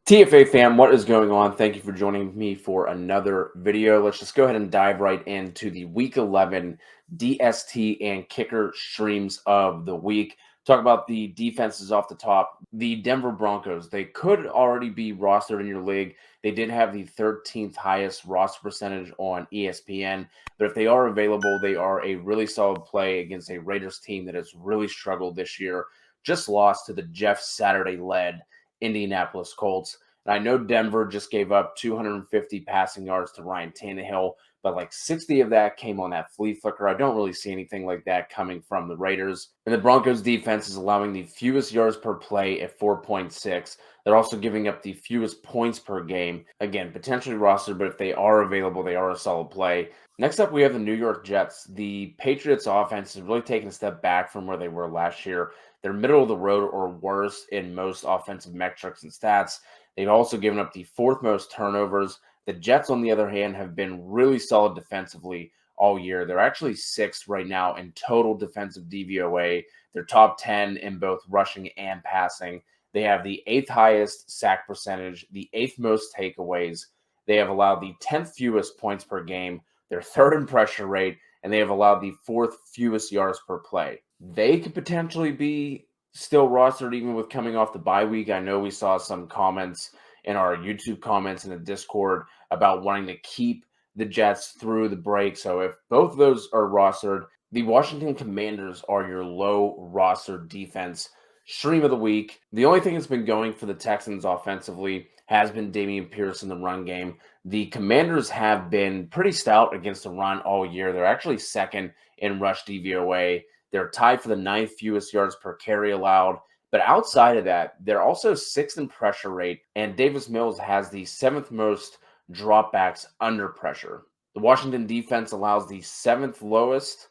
TFA fam, what is going on? Thank you for joining me for another video. Let's just go ahead and dive right into the Week 11 DST and kicker streams of the week. Talk about the defenses off the top. The Denver Broncos, they could already be rostered in your league. They did have the 13th highest roster percentage on ESPN, but if they are available, they are a really solid play against a Raiders team that has really struggled this year. Just lost to the Jeff Saturday-led Indianapolis Colts. And I know Denver just gave up 250 passing yards to Ryan Tannehill, but like 60 of that came on that flea flicker. I don't really see anything like that coming from the Raiders. And the Broncos defense is allowing the fewest yards per play at 4.6. They're also giving up the fewest points per game. Again, potentially rostered, but if they are available, they are a solid play. Next up, we have the New York Jets. The Patriots offense has really taken a step back from where they were last year. They're middle of the road or worse in most offensive metrics and stats. They've also given up the fourth most turnovers. The Jets, on the other hand, have been really solid defensively all year. They're actually sixth right now in total defensive DVOA. They're top 10 in both rushing and passing. They have the eighth highest sack percentage, the eighth most takeaways. They have allowed the 10th fewest points per game. They're third in pressure rate, and they have allowed the fourth fewest yards per play. They could potentially be still rostered even with coming off the bye week. I know we saw some comments in our YouTube comments in the Discord about wanting to keep the Jets through the break. So if both of those are rostered, the Washington Commanders are your low roster defense stream of the week. The only thing that's been going for the Texans offensively has been Dameon Pierce in the run game. The Commanders have been pretty stout against the run all year. They're actually second in rush DVOA. They're tied for the ninth fewest yards per carry allowed. But outside of that, they're also sixth in pressure rate, and Davis Mills has the seventh most dropbacks under pressure. The Washington defense allows the seventh lowest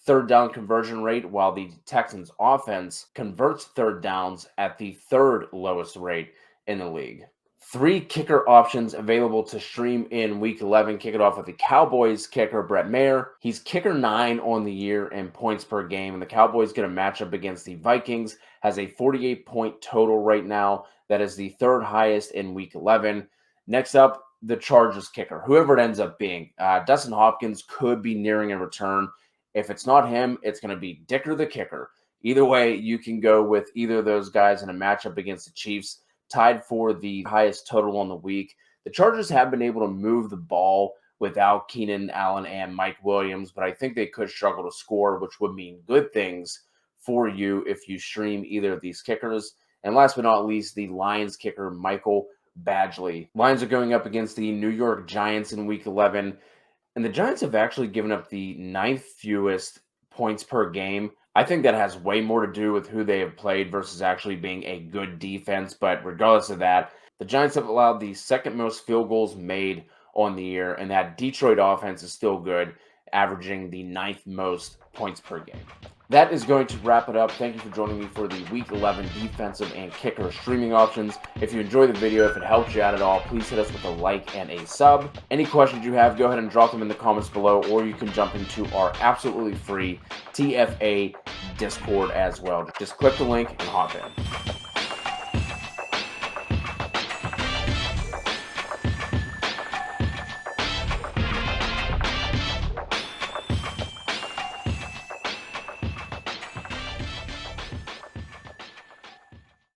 third down conversion rate, while the Texans offense converts third downs at the third lowest rate in the league. Three kicker options available to stream in Week 11. Kick it off with the Cowboys kicker, Brett Maher. He's kicker 9 on the year in points per game, and the Cowboys get a matchup against the Vikings. Has a 48-point total right now. That is the third highest in Week 11. Next up, the Chargers kicker, whoever it ends up being. Dustin Hopkins could be nearing a return. If it's not him, it's going to be Dicker the kicker. Either way, you can go with either of those guys in a matchup against the Chiefs, tied for the highest total on the week. The Chargers have been able to move the ball without Keenan Allen and Mike Williams, but I think they could struggle to score, which would mean good things for you if you stream either of these kickers. And last but not least, the Lions kicker, Michael Badgley. Lions are going up against the New York Giants in Week 11, and the Giants have actually given up the ninth fewest points per game. I think that has way more to do with who they have played versus actually being a good defense. But regardless of that, the Giants have allowed the second most field goals made on the year, and that Detroit offense is still good, averaging the ninth most points per game. That is going to wrap it up. Thank you for joining me for the Week 11 defensive and kicker streaming options. If you enjoyed the video, if it helped you out at all, please hit us with a like and a sub. Any questions you have, go ahead and drop them in the comments below, or you can jump into our absolutely free TFA Discord as well. Just click the link and hop in.